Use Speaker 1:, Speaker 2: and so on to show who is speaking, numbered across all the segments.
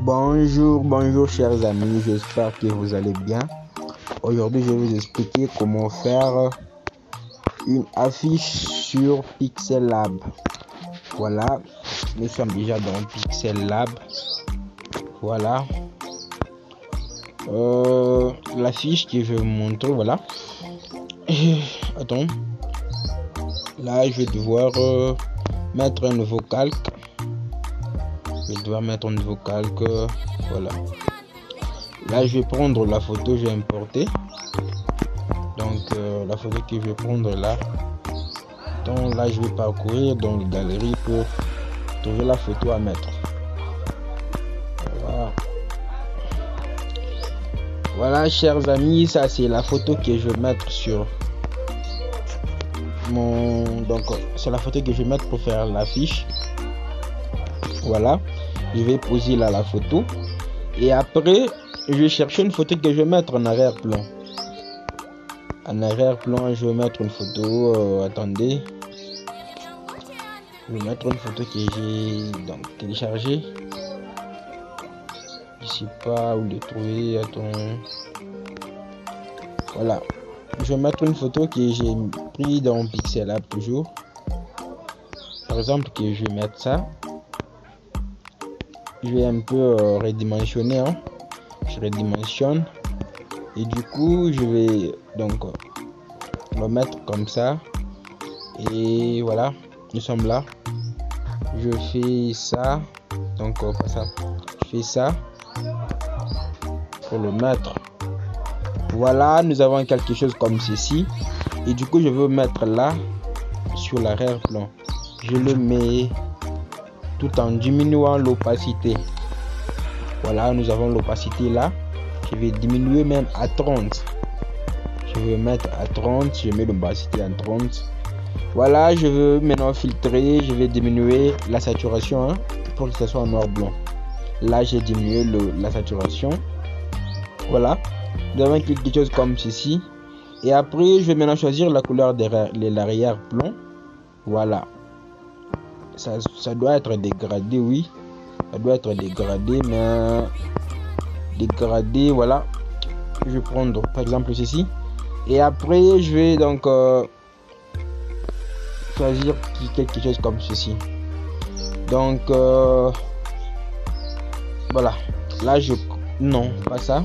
Speaker 1: Bonjour chers amis, j'espère que vous allez bien. Aujourd'hui, je vais vous expliquer comment faire une affiche sur Pixel Lab. Voilà, nous sommes déjà dans Pixel Lab. Voilà. L'affiche que je vais vous montrer, voilà. Attends. Là, je vais devoir mettre un nouveau calque. Voilà. Là, je vais prendre la photo, je vais importer. Donc, la photo que je vais prendre là. Donc, là, je vais parcourir dans la galerie pour trouver la photo à mettre. Voilà, chers amis, ça c'est la photo que je vais mettre sur mon. Donc, c'est la photo que je vais mettre pour faire l'affiche. Voilà, je vais poser là la photo et après je vais chercher une photo que je vais mettre en arrière-plan. En arrière-plan, je vais mettre une photo. Attendez, je vais mettre une photo que j'ai donc téléchargée. Je sais pas où le trouver. Attends. Voilà, je vais mettre une photo que j'ai pris dans Pixel Lab toujours. Par exemple, que je vais mettre ça. Je vais un peu redimensionner, hein. Je redimensionne et du coup je vais donc le mettre comme ça et voilà, nous sommes là. Je fais ça, donc ça, je fais ça pour le mettre. Voilà, nous avons quelque chose comme ceci et du coup je veux mettre là sur l'arrière-plan. Je le mets tout en diminuant l'opacité. Voilà, nous avons l'opacité là. Je vais diminuer même à 30. Je vais mettre à 30. Je mets l'opacité à 30. Voilà, je veux maintenant filtrer. Je vais diminuer la saturation, hein, pour que ce soit en noir-blanc. Là, j'ai diminué la saturation. Voilà. Nous avons quelque chose comme ceci. Et après, je vais maintenant choisir la couleur de l'arrière-plan. Voilà. Ça doit être dégradé, oui. Ça doit être dégradé, mais dégradé, voilà. Je vais prendre par exemple ceci. Et après, je vais donc choisir quelque chose comme ceci. Donc, voilà. Là, non, pas ça.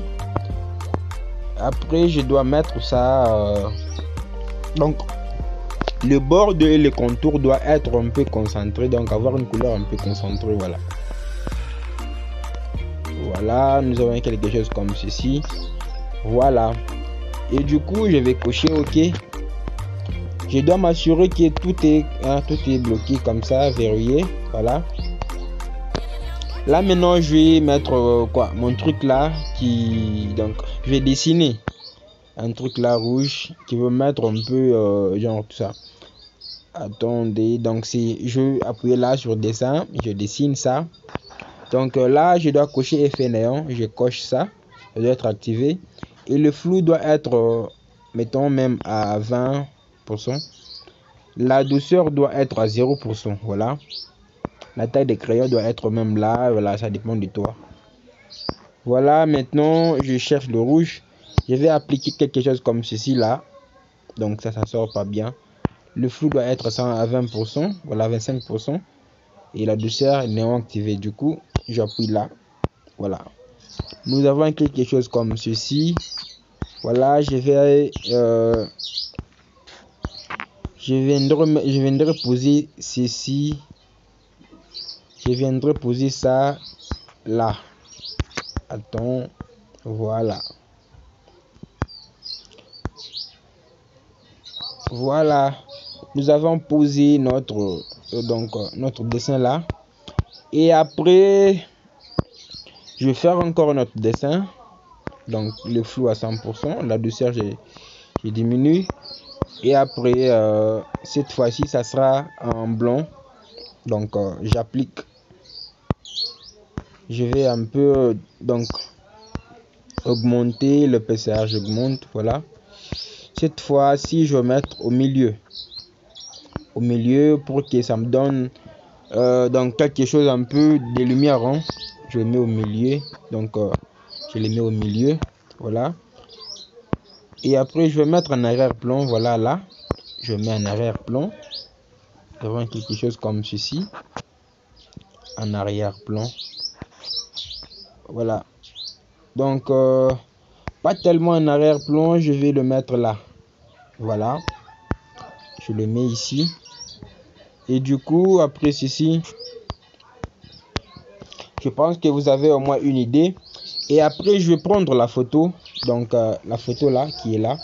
Speaker 1: Après, je dois mettre ça. Donc, le bord et le contour doit être un peu concentré, donc avoir une couleur un peu concentrée, voilà. Voilà, nous avons quelque chose comme ceci. Voilà. Et du coup, je vais cocher OK. Je dois m'assurer que tout est bloqué comme ça, verrouillé. Voilà. Là maintenant, je vais mettre mon truc là donc je vais dessiner un truc là rouge qui veut mettre un peu genre tout ça. Attendez, donc je vais appuyer là sur dessin, je dessine ça. Donc là, je dois cocher effet néant, je coche ça, ça doit être activé. Et le flou doit être, mettons même à 20%. La douceur doit être à 0%, voilà. La taille des crayons doit être même là, voilà, ça dépend de toi. Voilà, maintenant, je cherche le rouge. Je vais appliquer quelque chose comme ceci là. Donc ça sort pas bien. Le flou doit être à 20%, voilà, 25%. Et la douceur est néant activée, du coup, j'appuie là. Voilà. Nous avons quelque chose comme ceci. Voilà, je viendrai poser ceci. Je viendrai poser ça là. Attends, voilà. Voilà. Nous avons posé notre dessin là. Et après, je vais faire encore notre dessin. Donc le flou à 100%, la douceur j'ai diminue. Et après, cette fois-ci, ça sera en blanc. Donc j'applique. Je vais un peu donc augmenter l'épaisseur, j'augmente, voilà. Cette fois-ci, je vais mettre au milieu. Au milieu pour que ça me donne donc quelque chose un peu de lumière. Hein. Je le mets au milieu. Donc, je les mets au milieu. Voilà. Et après, je vais mettre en arrière-plan. Voilà, là. Je mets en arrière-plan. Devant quelque chose comme ceci. En arrière-plan. Voilà. Donc, pas tellement en arrière-plan. Je vais le mettre là. Voilà. Je le mets ici. Et du coup, après ceci, je pense que vous avez au moins une idée. Et après, je vais prendre la photo. Donc, la photo là, qui est là.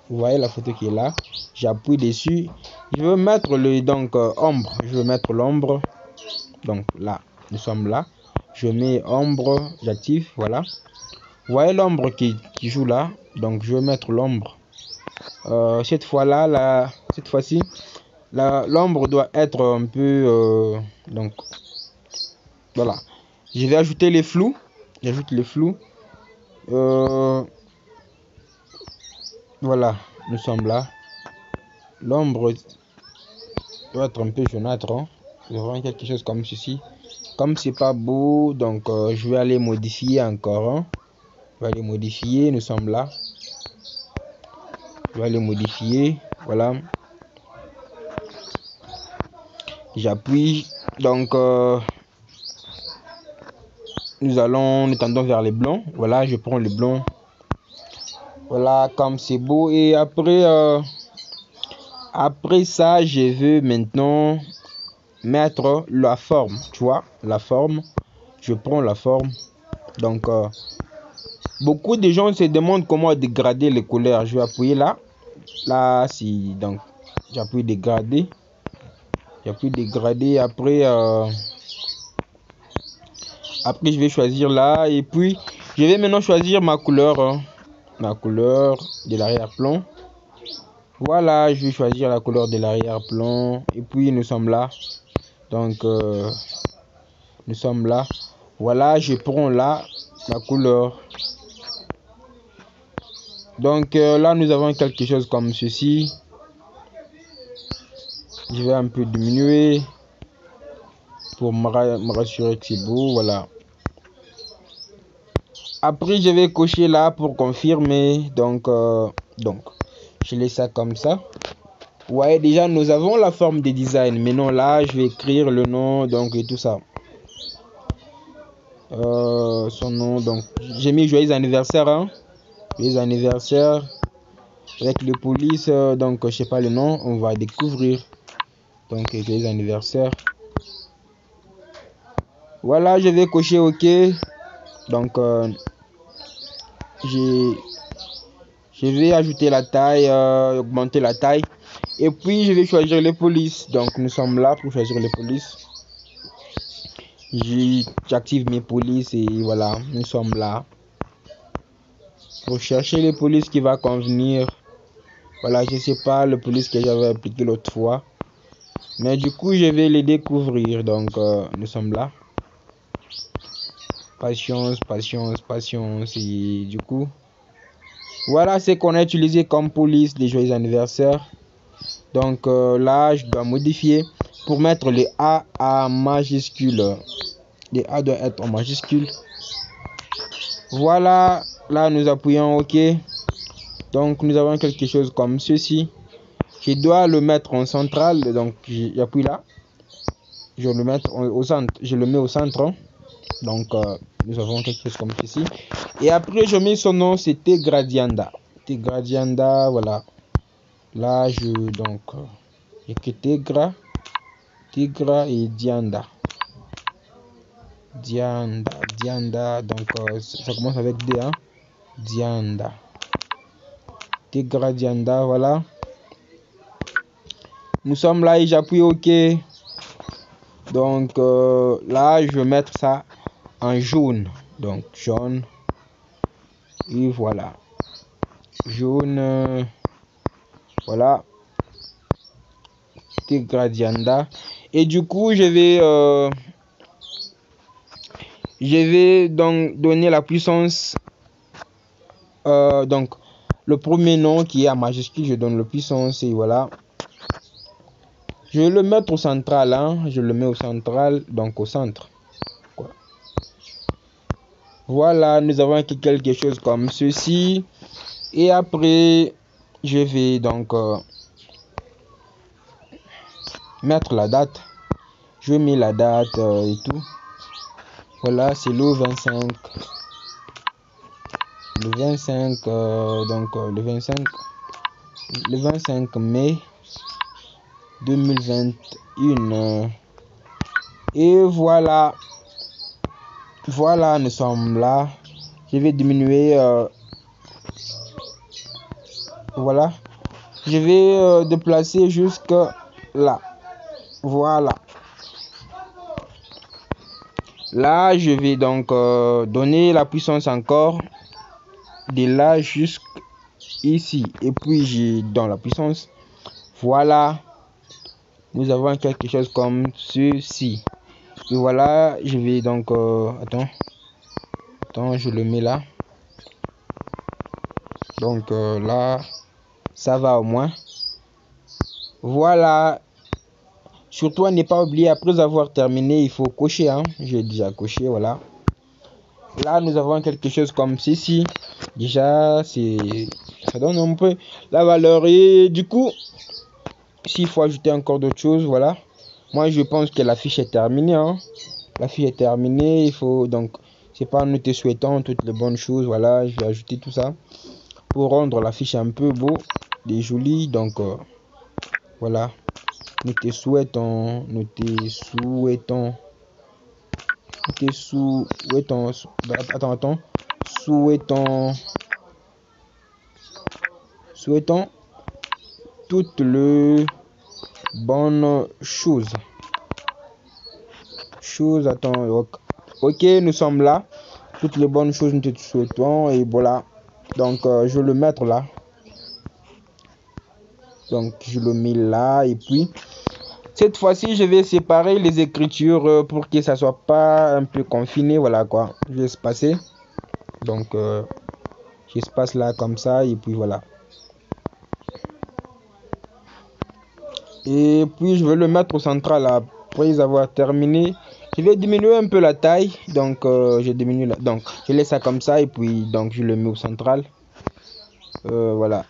Speaker 1: Vous voyez la photo qui est là. J'appuie dessus. Je veux mettre le donc ombre. Je veux mettre l'ombre. Donc là, nous sommes là. Je mets ombre. J'active. Voilà. Vous voyez l'ombre qui joue là. Donc, je vais mettre l'ombre. Cette fois-là, cette fois-ci, l'ombre doit être un peu donc voilà. Je vais ajouter les flous. J'ajoute les flous. Voilà, nous sommes là. L'ombre doit être un peu jaunâtre. Hein. Nous avons quelque chose comme ceci. Comme c'est pas beau, donc je vais aller modifier encore. Hein. Je vais aller modifier. Nous sommes là. Je vais aller modifier. Voilà. J'appuie. Donc nous tendons vers les blancs. Voilà, je prends le blanc. Voilà, comme c'est beau. Et après ça, je veux maintenant mettre la forme. Tu vois, la forme. Je prends la forme. Donc, beaucoup de gens se demandent comment dégrader les couleurs. Je vais appuyer là. Là, si donc, j'appuie dégrader. J'appuie dégrader. Après, je vais choisir là. Et puis, je vais maintenant choisir ma couleur. Hein. Ma couleur de l'arrière-plan. Voilà, je vais choisir la couleur de l'arrière-plan. Et puis, nous sommes là. Donc, nous sommes là. Voilà, je prends là la couleur. Donc, là, nous avons quelque chose comme ceci. Je vais un peu diminuer pour me rassurer que c'est beau. Voilà. Après, je vais cocher là pour confirmer. Donc, je laisse ça comme ça. Ouais, déjà, nous avons la forme des designs. Maintenant, là, je vais écrire le nom, donc, et tout ça. Son nom, donc, j'ai mis joyeux anniversaire, hein. Joyeux anniversaire. Avec le police, donc, je sais pas le nom, on va découvrir. Donc, joyeux anniversaire. Voilà, je vais cocher OK. Donc, je vais ajouter la taille, augmenter la taille. Et puis, je vais choisir les polices. Donc, nous sommes là pour choisir les polices. J'active mes polices et voilà, nous sommes là. Pour chercher les polices qui va convenir. Voilà, je sais pas le police que j'avais appliqué l'autre fois. Mais du coup, je vais les découvrir. Donc, nous sommes là. Patience, patience, patience. Et du coup, voilà ce qu'on a utilisé comme police des joyeux anniversaires. Donc là, je dois modifier pour mettre les A en majuscule. Les A doivent être en majuscule. Voilà, là nous appuyons OK. Donc nous avons quelque chose comme ceci. Je dois le mettre en centrale. Donc j'appuie là. Je le mets au centre. Je le mets au centre. Donc nous avons quelque chose comme ceci. Et après je mets son nom, c'est Tegradianda. Tegradianda, voilà. Là donc écrit Tegra et Dianda. Dianda, donc ça commence avec D, hein. Dianda. Tegra Dianda, voilà. Nous sommes là et j'appuie OK. Donc là, je vais mettre ça en jaune. Donc jaune. Et voilà. Jaune. Voilà. Tegra Dianda. Et du coup, je vais donc donner la puissance. Donc, le premier nom qui est en majuscule, je donne le puissance et voilà. Je vais le mettre au central, hein. Je le mets au central, donc au centre. Quoi. Voilà, nous avons quelque chose comme ceci. Et après, je vais donc mettre la date. Je mets la date et tout. Voilà, c'est le 25. Le 25, le 25 mai 2021. Et voilà. Voilà, nous sommes là. Je vais diminuer. Voilà. Je vais déplacer jusque là. Voilà. Là, je vais donc donner la puissance encore. De là jusqu'ici. Et puis, j'ai dans la puissance. Voilà. Nous avons quelque chose comme ceci. Et voilà, je vais donc... Attends, je le mets là. Donc là, ça va au moins. Voilà. Surtout à ne pas oublier, après avoir terminé, il faut cocher. Hein. J'ai déjà coché, voilà. Là, nous avons quelque chose comme ceci. Déjà, ça donne un peu la valeur. Et du coup, s'il faut ajouter encore d'autres choses, voilà. Moi, je pense que la fiche est terminée. Hein. La fiche est terminée. Il faut donc, c'est pas nous te souhaitons toutes les bonnes choses. Voilà, je vais ajouter tout ça pour rendre la fiche un peu beau et jolie. Donc, voilà. Nous te souhaitons, souhaitons toutes les bonnes choses. Ok, nous sommes là. Toutes les bonnes choses nous te souhaitons et voilà. Donc, je vais le mettre là. Donc, je le mets là et puis cette fois-ci, je vais séparer les écritures pour que ça soit pas un peu confiné. Voilà quoi. Je vais espacer. Donc, j'espace là comme ça et puis voilà. Et puis, je vais le mettre au central là. Après avoir terminé, je vais diminuer un peu la taille. Donc, je diminue là. Donc, je laisse ça comme ça et puis donc je le mets au central. Voilà.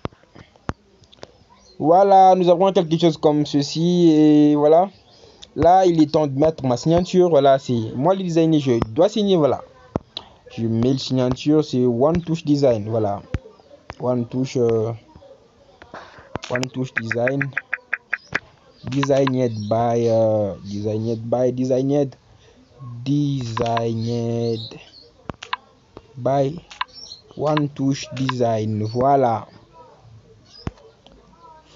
Speaker 1: Voilà, nous avons quelque chose comme ceci et voilà. Là, il est temps de mettre ma signature. Voilà, c'est moi le designer, je dois signer. Voilà. Je mets la signature, c'est One Touch Design. Voilà. One Touch Design. Designed by One Touch Design. Voilà.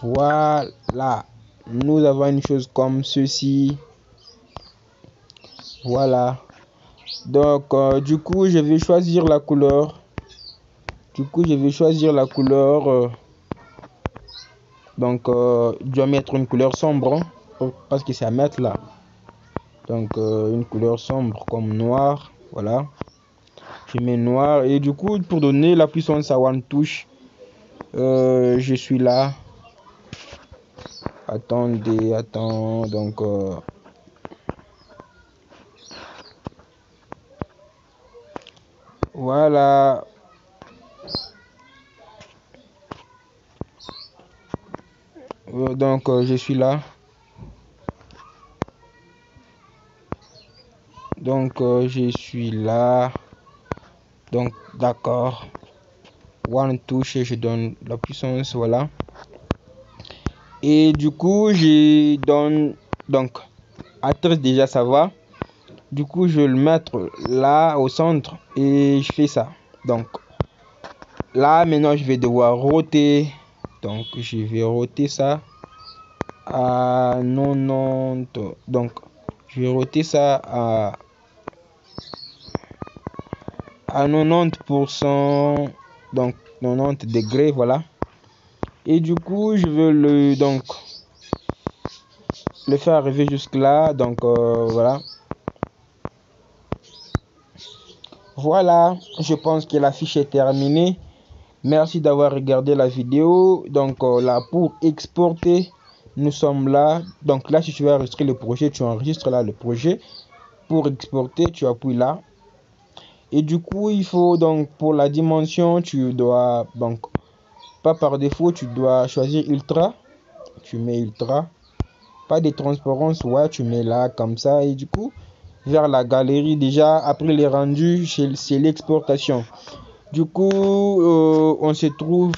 Speaker 1: Voilà. Nous avons une chose comme ceci. Voilà. Donc, du coup, je vais choisir la couleur. Donc, je dois mettre une couleur sombre. Hein, parce que c'est à mettre là. Donc, une couleur sombre comme noir. Voilà. Je mets noir. Et du coup, pour donner la puissance à One Touch, je suis là. Attendez. Donc, voilà. Donc, je suis là. Donc, je suis là. Donc, d'accord. One Touch et je donne la puissance. Voilà. Et du coup, je donne. Donc, actrice déjà, ça va. Du coup, je vais le mettre là au centre et je fais ça. Donc, là, maintenant, je vais devoir roter. Donc, je vais roter ça à 90. Donc, je vais roter ça à 90%. Donc, 90 degrés, voilà. Et du coup, je veux le faire arriver jusque là. Donc, voilà. Voilà, je pense que la fiche est terminée. Merci d'avoir regardé la vidéo. Donc là, pour exporter, nous sommes là. Donc là, si tu veux enregistrer le projet, tu enregistres là le projet. Pour exporter, tu appuies là. Et du coup, il faut donc pour la dimension, tu dois donc pas par défaut, tu dois choisir ultra. Tu mets ultra. Pas de transparence, ouais, tu mets là comme ça. Et du coup, vers la galerie, déjà après les rendus, c'est l'exportation. Du coup, on se trouve